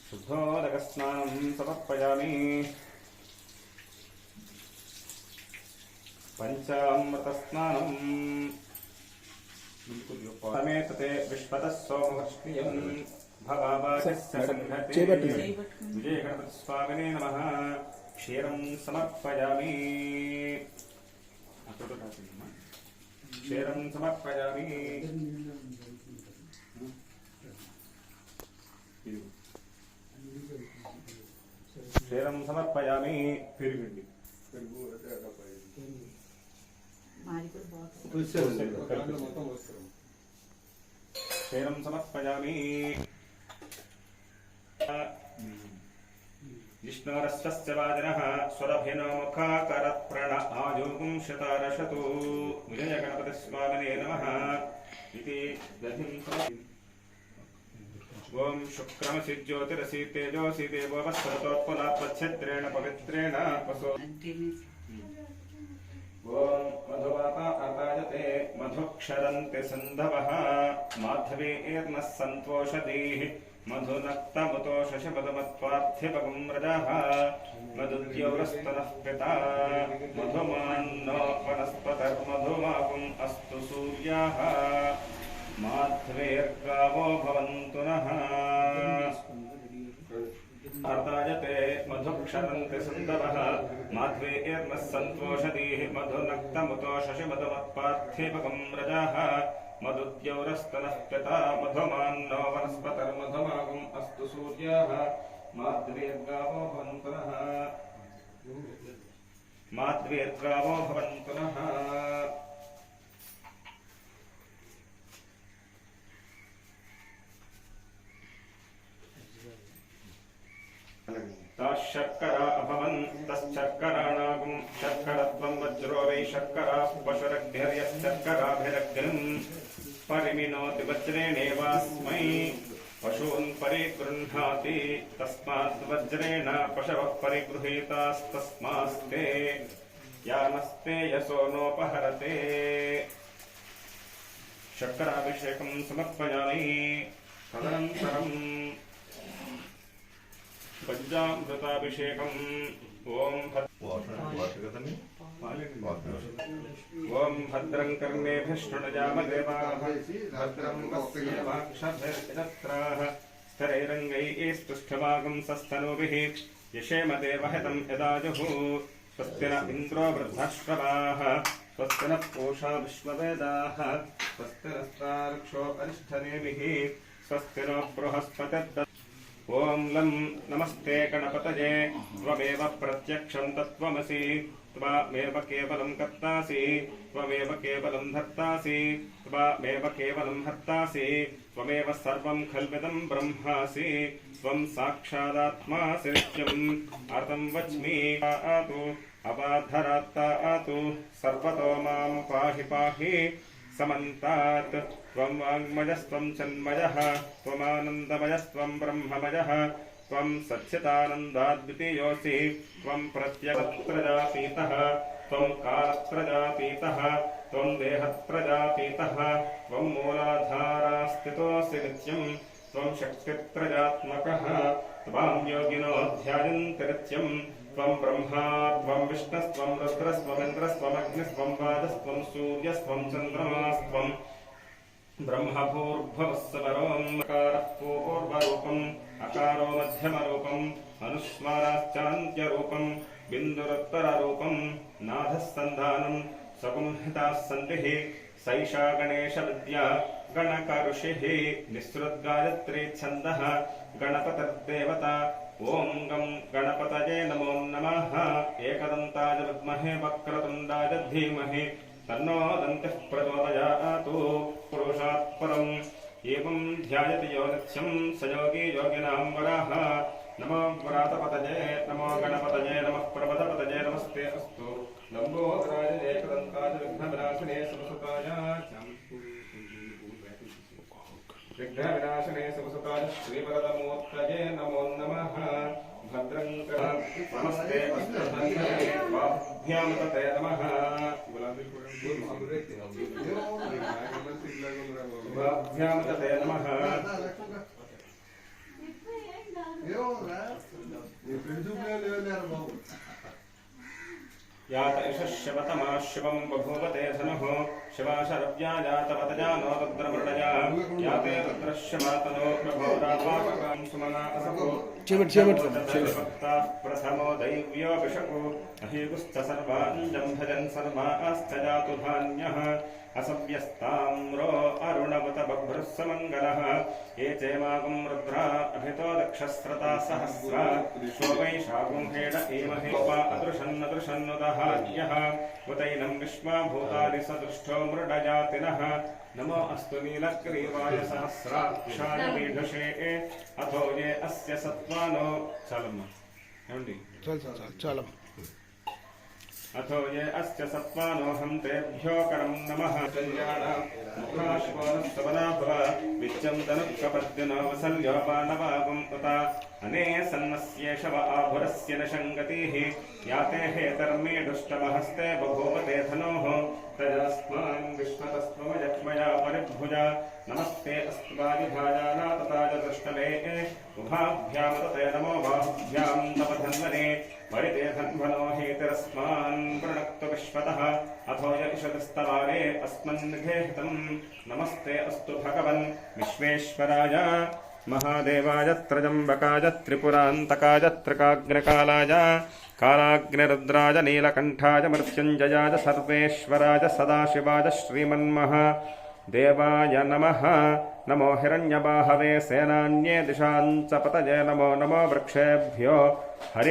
शुद्धोदकस्नानं समर्पयामि। पंचामृतस्नानं समेतते विश्वतः सोमवर्ष्णियं भवावाचस्य संघते विजयगणपतिस्वामिने नमः। क्षीरं समर्पयामि। क्षीरं समर्पयामि। क्षीरं समर्पयामि। क्षीरं समर्पयामि। विष्णोरस्वस्य वादिनः स्वरभिनो मुखाकरत्प्रण आयोगुं शतारशतु विजयगणपतिस्वामिने नमः इति दधिं ओं शुक्रमसि ज्योतिरसि तेजोसि देवो वस्त्रतोत्पलात्वच्छिद्रेण पवित्रेण वसो ओं मधुवाता अतायते मधुक्षरन्ति सिन्धवः माधवीर्नः सन्तोषधीः मधुनक्तमुतो शशपदमत्पार्थिवगं रजः मधुद्यौरस्तनः पिता मधुमान्नो वनस्पतिर्मधुमागुम् अस्तु सूर्याः माध्वेर्गावो भवन्तु नः अर्दायते मधुक्षरन्ति सिन्धवः माध्वेर्नः सन्तोषधीः मधुनक्तमुतो शशपदमत्पार्थिवगं रजः मधुद्यौरस्तनः पिता मधुमान्नो वनस्पतिर्मधुमागुम् अस्तु सूर्याः माध्वेर्गावो भवन्तु नः माध्वेर्गावो भवन्तु नः शर्करा अभवन् तश्शर्कराणागुं शर्करत्वं वज्रो वै शर्करा पशुरग्निर्यश्शर्कराभिरग्निं परिमिनोति वज्रेणेवास्मै पशून् परिगृह्णाति तस्मात् वज्रेण पशवः परिगृहीतास्तस्मास्ते यानस्ते यशो नोपहरते। शर्कराभिषेकं समर्पयामि। तदनन्तरं पंचामृताभिषेकम् ओं भद्रं कर्णेभिः शृणुयामदेवाः भद्रं वक्ष्यवाक्षभिर्यजत्राः स्थिरैरङ्गैस्तुष्टवागुंसस्तनूभिः यशेम देवहितं यदाजुः स्वस्ति न इन्द्रो वृद्धश्रवाः स्वस्ति नः पूषा विश्ववेदाः स्वस्ति नस्तार्क्ष्यो अरिष्ठनेमिः स्वस्ति नो बृहस्पतिर्दधातु। ओं लं नमस्ते गणपतये त्वमेव प्रत्यक्षं तत्त्वमसि त्वमेव केवलं कर्तासि त्वमेव केवलं धर्तासि त्वमेव केवलं हर्तासि त्वमेव सर्वं खल्विदं ब्रह्मासि त्वं साक्षादात्मासि नित्यम् अर्तं वच्मि आतु अबाधरात्तातु सर्वतो मां पाहि पाहि समन्तात् त्वं वाङ्मयस्त्वं चन्मयः त्वमानन्दमयस्त्वं ब्रह्ममयः त्वं सच्चिदानन्दाद्वितीयोऽसि त्वं प्रत्यगत्रजातीतः त्वं कालत्रजातीतः त्वं देहत्रजातीतः त्वं मूलाधारास्थितोऽसि नित्यं त्वं शक्तित्रयात्मकः त्वां योगिनो ध्यायन्ति नित्यं त्वं ब्रह्मा त्वं विष्णुस्त्वं रुद्रस्त्वमिन्द्रस्त्वमग्निस्त्वं वायुस्त्वं सूर्यस्त्वं चन्द्रमास्त्वं ब्रह्मभूर्भुवस्सुवरोऽकारः पूर्वरूपम् अकारो मध्यमरूपम् अनुस्माराश्चान्त्यरूपम् बिन्दुरुत्तररूपम् नाथः सन्धानम् सकुंहिताः सन्धिः सैषा गणेशविद्या गणकऋषिः निःसृद्गायत्री छन्दः गणपतिर्देवता। ओं गं गणपतये नमो नमः। एकदन्ताय विद्महे वक्रतुण्डाय धीमहि तन्नो दन्तिः प्रचोदयात्। पुरुषात् परम् एवं ध्यायति यो नित्यं स योगी योगिनां वरः। नमो व्रातपतये नमो गणपतये नमः प्रमदपतये नमस्ते अस्तु लम्बोदराय एकदन्ताय विघ्नविनाशिने सुरसुताय विघ्नविनाशिने सुरसुताय श्रीवरदमूर्तये नमो नमः। भद्रं नमस्ते वाभ्यां तते नमः। वाभ्यां तते नमः। यात यशस्यवतमा शिवं बभूवते धनुः शिवाशरव्या जातवतजानो रुद्रमृडया याते रुद्रश्यवातनो प्रभो रापाकं सुमना असपो भक्ताः प्रथमो दैव्यो विशको अहीगुश्च सर्वाञ्जं भजन् सर्वाश्च जातु धान्यः असव्यस्ताम्रो अरुणवत बभ्रुः समङ्गलः ये चैमागुं रुद्रा अभितो दक्षस्रता सहस्रा शोभैषागुं हेड एमहे वा अदृशन्नदृशन्नुदहार्यः उतैनं विश्वा भूतानि सदृष्टो मृडजातिनः नमो अस्तु नीलग्रीवाय सहस्राक्षाय मीढुषे अथो ये अस्य सत्त्वानो चालम् अथो ये अस्य सत्त्वानोऽहं तेभ्यो करं नमः कल्याणमुखाश्वनस्तवना भव विच्चं तनुःकपद्यनो वसल्योपानवागुं उता अने सन्नस्येषव आभुरस्य न शङ्गतिः याते हेतर्मेढुष्टमहस्ते बभूवते धनोः तजस्मान् विश्वतस्त्वमयक्मया परिभुजा नमस्ते अस्त्वादिभाजानातताय दृष्टवे उभाभ्यामतते नमो बाहुभ्यां तव धन्वने वरिते धन्वनो हेतिरस्मान् प्रणक्तु विश्वतः अथो यशदस्तवारे अस्मन्निधेहितं नमस्ते अस्तु भगवन् विश्वेश्वराय महादेवाय त्रजम्बकाय त्रिपुरान्तकाय त्रिकाग्निकालाय कालाग्निरुद्राय नीलकण्ठाय मृत्युञ्जयाय सर्वेश्वराय सदाशिवाय श्रीमन्महादेवाय नमः नमो हिरण्यबाहवे सेनान्ये दिशाञ्च पतये नमो नमो वृक्षेभ्यो हरि